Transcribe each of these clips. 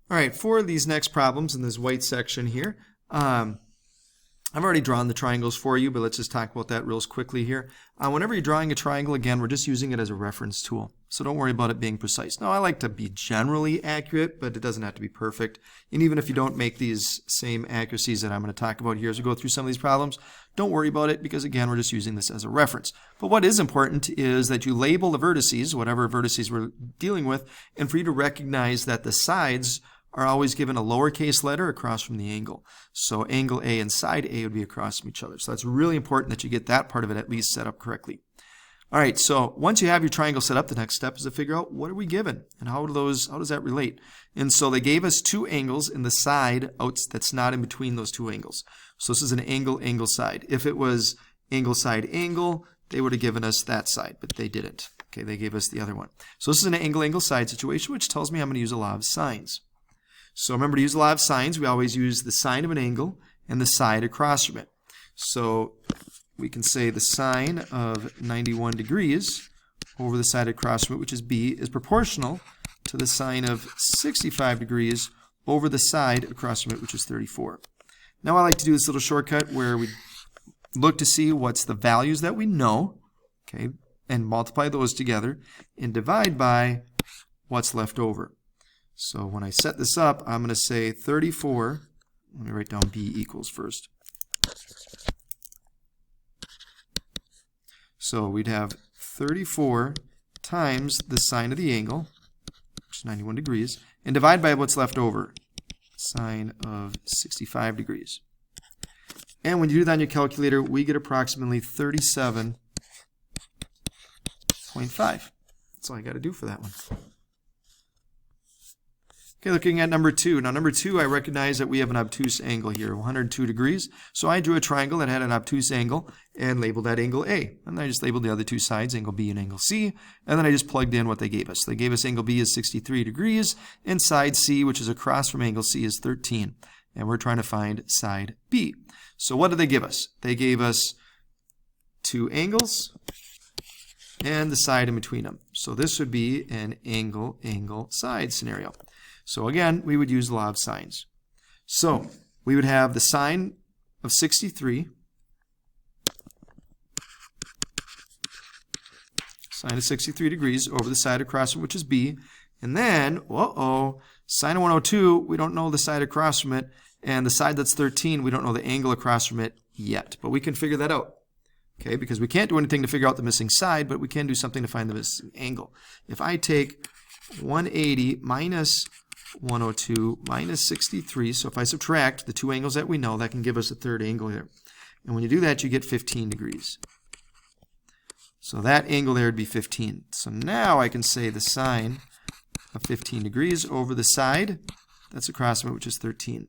All right, for these next problems in this white section here, I've already drawn the triangles for you, but let's just talk about that real quickly here. Whenever you're drawing a triangle, again, we're just using it as a reference tool. So don't worry about it being precise. Now, I like to be generally accurate, but it doesn't have to be perfect. And even if you don't make these same accuracies that I'm going to talk about here as we go through some of these problems, don't worry about it because, again, we're just using this as a reference. But what is important is that you label the vertices, whatever vertices we're dealing with, and for you to recognize that the sides are always given a lowercase letter across from the angle. So angle A and side A would be across from each other. So that's really important that you get that part of it at least set up correctly. All right, so once you have your triangle set up, the next step is to figure out what are we given and how does that relate? And so they gave us two angles in the side that's not in between those two angles. So this is an angle, angle, side. If it was angle, side, angle, they would have given us that side, but they didn't. Okay, they gave us the other one. So this is an angle, angle, side situation, which tells me I'm going to use a law of sines. So remember, to use a law of sines, we always use the sine of an angle and the side across from it. So we can say the sine of 91 degrees over the side across from it, which is B, is proportional to the sine of 65 degrees over the side across from it, which is 34. Now I like to do this little shortcut where we look to see what's the values that we know, okay, and multiply those together and divide by what's left over. So when I set this up, I'm going to say 34, let me write down B equals first. So we'd have 34 times the sine of the angle, which is 91 degrees, and divide by what's left over, sine of 65 degrees. And when you do that on your calculator, we get approximately 37.5. That's all I got to do for that one. Okay, looking at number 2. Now, number 2, I recognize that we have an obtuse angle here, 102 degrees. So I drew a triangle that had an obtuse angle and labeled that angle A. And I just labeled the other two sides, angle B and angle C. And then I just plugged in what they gave us. They gave us angle B is 63 degrees, and side C, which is across from angle C, is 13. And we're trying to find side B. So what did they give us? They gave us two angles and the side in between them. So this would be an angle, angle, side scenario. So again, we would use the law of sines. So we would have the sine of 63, sine of 63 degrees over the side across from which is B. And then, sine of 102, we don't know the side across from it. And the side that's 13, we don't know the angle across from it yet. But we can figure that out. Okay, because we can't do anything to figure out the missing side, but we can do something to find the missing angle. If I take 180 minus 102 minus 63. So if I subtract the two angles that we know, that can give us a third angle here. And when you do that, you get 15 degrees. So that angle there would be 15. So now I can say the sine of 15 degrees over the side that's across from it, which is 13.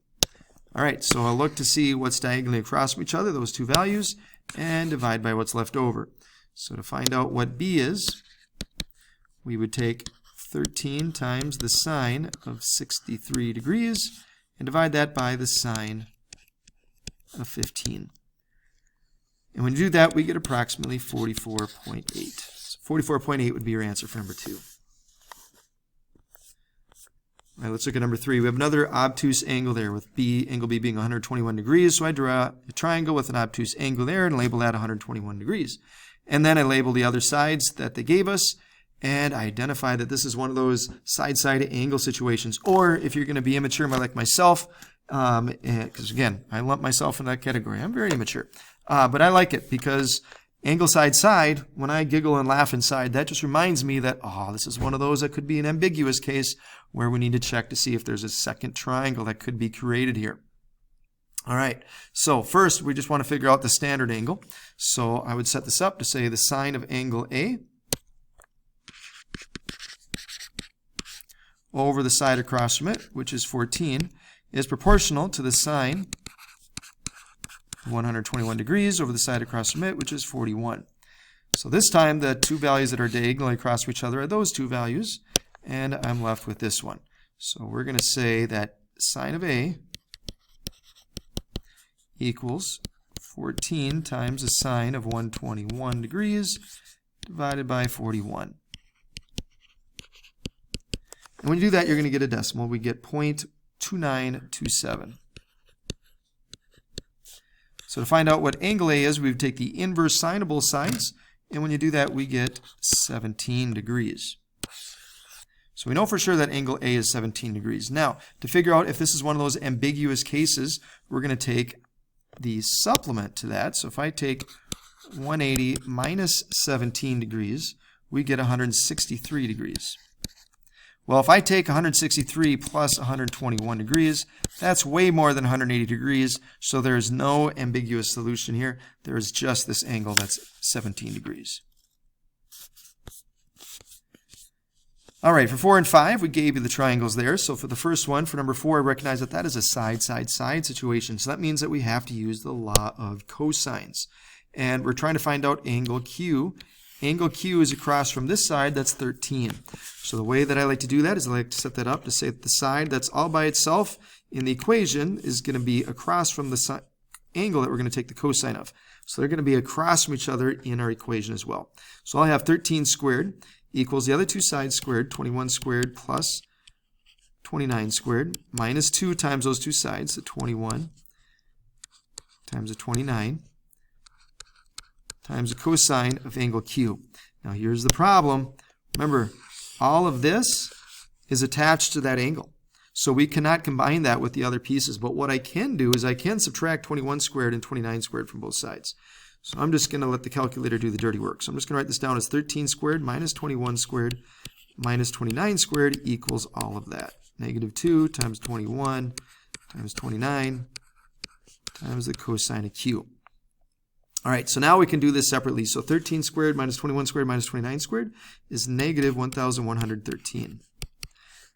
All right, so I'll look to see what's diagonally across from each other, those two values, and divide by what's left over. So to find out what B is, we would take 13 times the sine of 63 degrees and divide that by the sine of 15. And when you do that, we get approximately 44.8. So 44.8 would be your answer for number 2. All right, let's look at number 3. We have another obtuse angle there with angle B being 121 degrees. So I draw a triangle with an obtuse angle there and label that 121 degrees. And then I label the other sides that they gave us. And I identify that this is one of those side-side angle situations. Or if you're going to be immature like myself, because again, I lump myself in that category. I'm very immature. But I like it because angle side-side, when I giggle and laugh inside, that just reminds me that, this is one of those that could be an ambiguous case where we need to check to see if there's a second triangle that could be created here. All right, so first we just want to figure out the standard angle. So I would set this up to say the sine of angle A over the side across from it, which is 14, is proportional to the sine of 121 degrees over the side across from it, which is 41. So this time the two values that are diagonally across from each other are those two values, and I'm left with this one. So we're going to say that sine of A equals 14 times the sine of 121 degrees divided by 41. And when you do that, you're going to get a decimal. We get 0.2927. So to find out what angle A is, we would take the inverse sine of both sides. And when you do that, we get 17 degrees. So we know for sure that angle A is 17 degrees. Now, to figure out if this is one of those ambiguous cases, we're going to take the supplement to that. So if I take 180 minus 17 degrees, we get 163 degrees. Well, if I take 163 plus 121 degrees, that's way more than 180 degrees, so there is no ambiguous solution here. There is just this angle that's 17 degrees. All right, for 4 and 5, we gave you the triangles there. So for the first one, for number 4, I recognize that that is a side, side, side situation. So that means that we have to use the law of cosines. And we're trying to find out angle Q. Angle Q is across from this side, that's 13. So the way that I like to do that is I like to set that up to say that the side that's all by itself in the equation is going to be across from the angle that we're going to take the cosine of. So they're going to be across from each other in our equation as well. So I'll have 13 squared equals the other two sides squared, 21 squared plus 29 squared, minus 2 times those two sides, so 21 times the 29, times the cosine of angle Q. Now here's the problem. Remember, all of this is attached to that angle. So we cannot combine that with the other pieces. But what I can do is I can subtract 21 squared and 29 squared from both sides. So I'm just going to let the calculator do the dirty work. So I'm just going to write this down as 13 squared minus 21 squared minus 29 squared equals all of that. Negative 2 times 21 times 29 times the cosine of Q. All right, so now we can do this separately. So 13 squared minus 21 squared minus 29 squared is negative 1,113.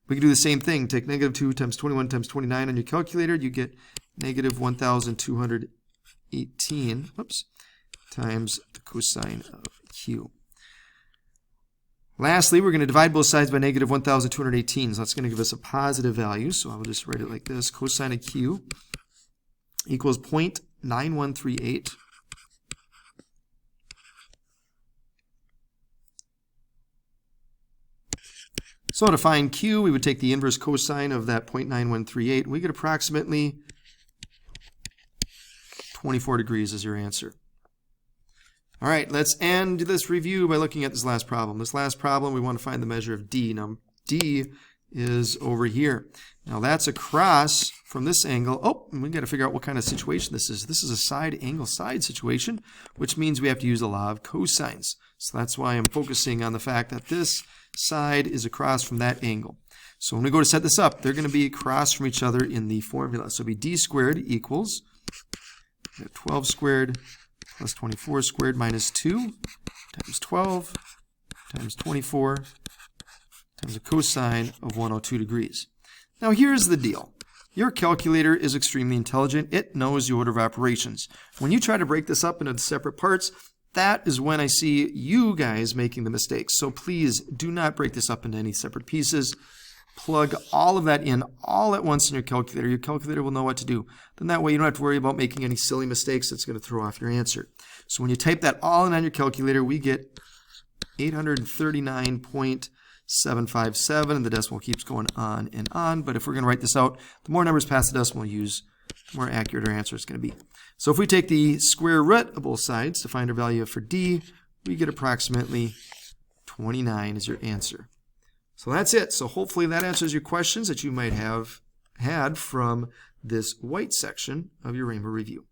We can do the same thing. Take negative 2 times 21 times 29 on your calculator. You get negative 1,218 times the cosine of Q. Lastly, we're going to divide both sides by negative 1,218. So that's going to give us a positive value. So I will just write it like this. Cosine of Q equals 0.9138. So to find Q, we would take the inverse cosine of that 0.9138. We get approximately 24 degrees as your answer. All right, let's end this review by looking at this last problem. This last problem, we want to find the measure of D. Now, D is over here. Now, that's across from this angle. Oh, and we've got to figure out what kind of situation this is. This is a side angle side situation, which means we have to use the law of cosines. So that's why I'm focusing on the fact that this side is across from that angle. So when we go to set this up, they're going to be across from each other in the formula. So it'll be D squared equals 12 squared plus 24 squared minus 2 times 12 times 24 times the cosine of 102 degrees. Now here's the deal. Your calculator is extremely intelligent. It knows the order of operations. When you try to break this up into separate parts, that is when I see you guys making the mistakes. So please do not break this up into any separate pieces. Plug all of that in all at once in your calculator. Your calculator will know what to do. Then that way you don't have to worry about making any silly mistakes that's going to throw off your answer. So when you type that all in on your calculator, we get 839.757, and the decimal keeps going on and on. But if we're going to write this out, the more numbers past the decimal you use, the more accurate our answer is going to be. So if we take the square root of both sides to find our value for D, we get approximately 29 as your answer. So that's it. So hopefully that answers your questions that you might have had from this white section of your Rainbow Review.